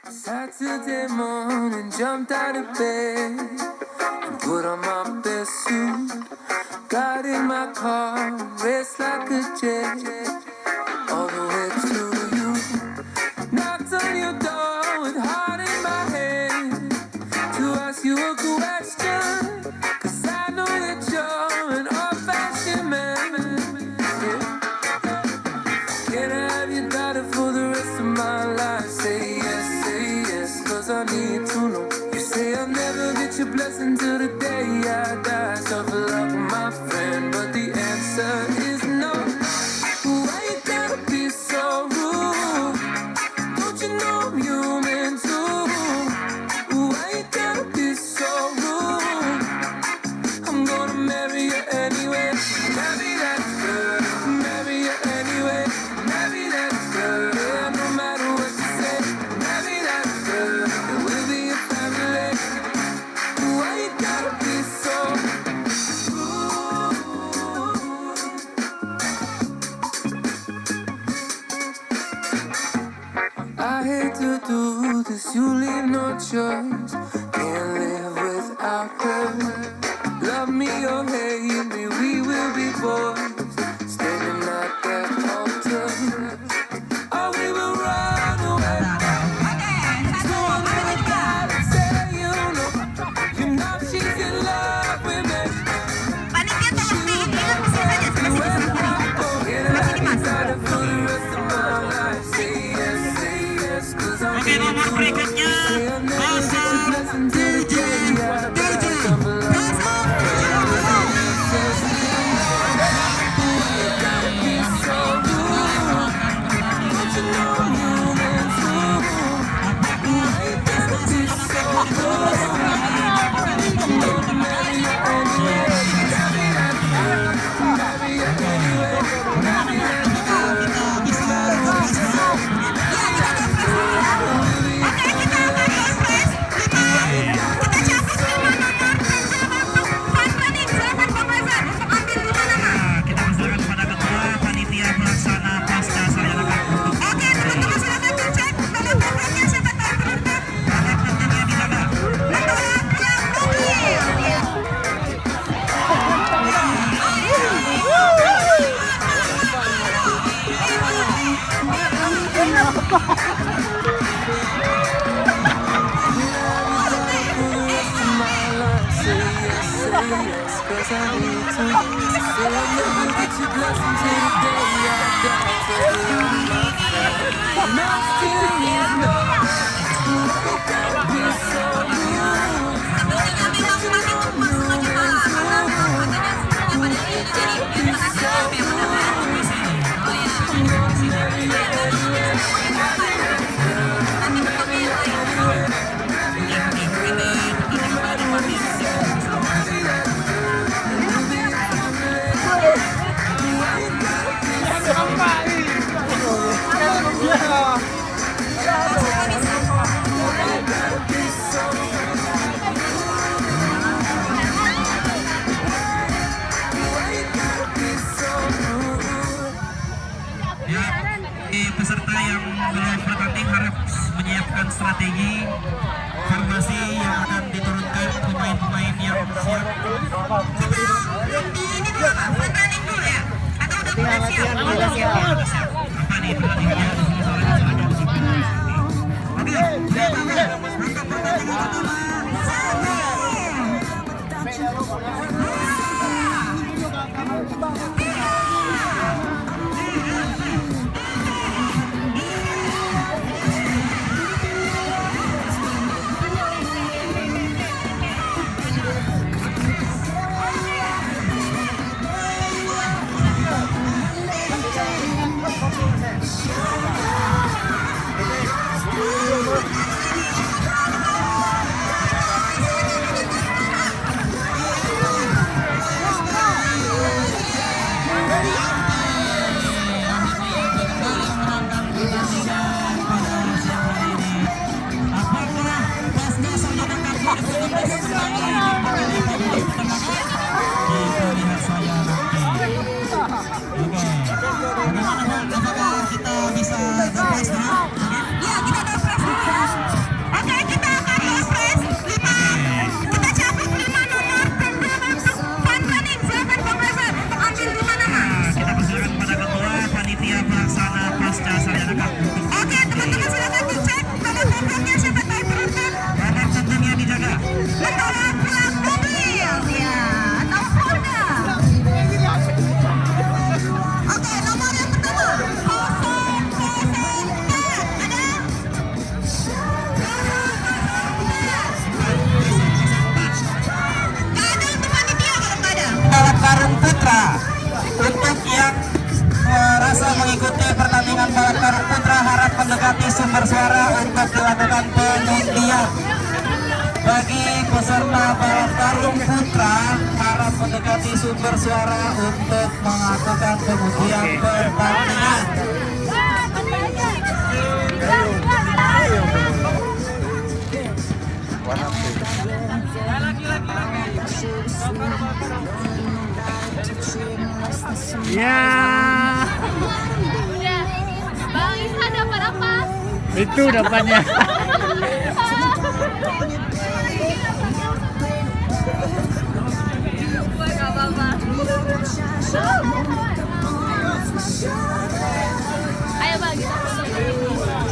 Saturday morning, jumped out of bed and put on my best suit. Got in my car, raced like a jet, all the way to you. Knocked on your door with heart in my hand to ask you a question, 'cause I know that you're an old-fashioned man. Yeah. Can I have your daughter for the rest of my life? Say yes, 'cause I need to know. You say I'll never get your blessing till the day I die. Suffer like my friend, but the answer is no. Why you gotta be so rude? Don't you know I'm human too? Why you gotta be so rude? I'm gonna marry you anyway. Marry that girl, marry you anyway. Marry that girl, yeah, no matter what you say. Marry that girl, and we'll be a family. Why you gotta be so rude? I hate to do this, you leave no choice. Can't live without her. Love me or hate me, we will be boys, standing at that altar. Or we will run away. So I'm gonna gotta say, you know she's in love with me. Panitia tolong diingat mesin saja sampai sini sebentar. Masih dimasuk. For the rest of my life, say yes, 'cause I Oke, nomor berikutnya kita persilakan kepada ketua panitia pelaksana pasca sayangkan untuk Oke, teman-teman silakan dicek nomor programnya siapa tahu beruntung. alat pentingnya di mana. Cause I need to. Say I'll never get your blessing till the day I die. And I still need no. You gotta be so rude. Ya, peserta yang belum bertanding harus menyiapkan strategi formasi yang akan diturunkan pemain-pemain yang siap. Ini dulu Pak, bertanding dulu ya? Atau udah siap? Udah siap. Apa nih pertandingannya? Soalnya ada di sini. Oke, siap Pak. Untuk pertandingan pertama. Show suara untuk dilakukan pengundian. Bagi peserta balap karung putra harap mendekati sumber suara untuk melakukan pengundian pertandingan. Ya, Udah. Bang Isa dapat apa? itu dapatnya. Gue gak apa-apa. Ayo Bang, kita foto.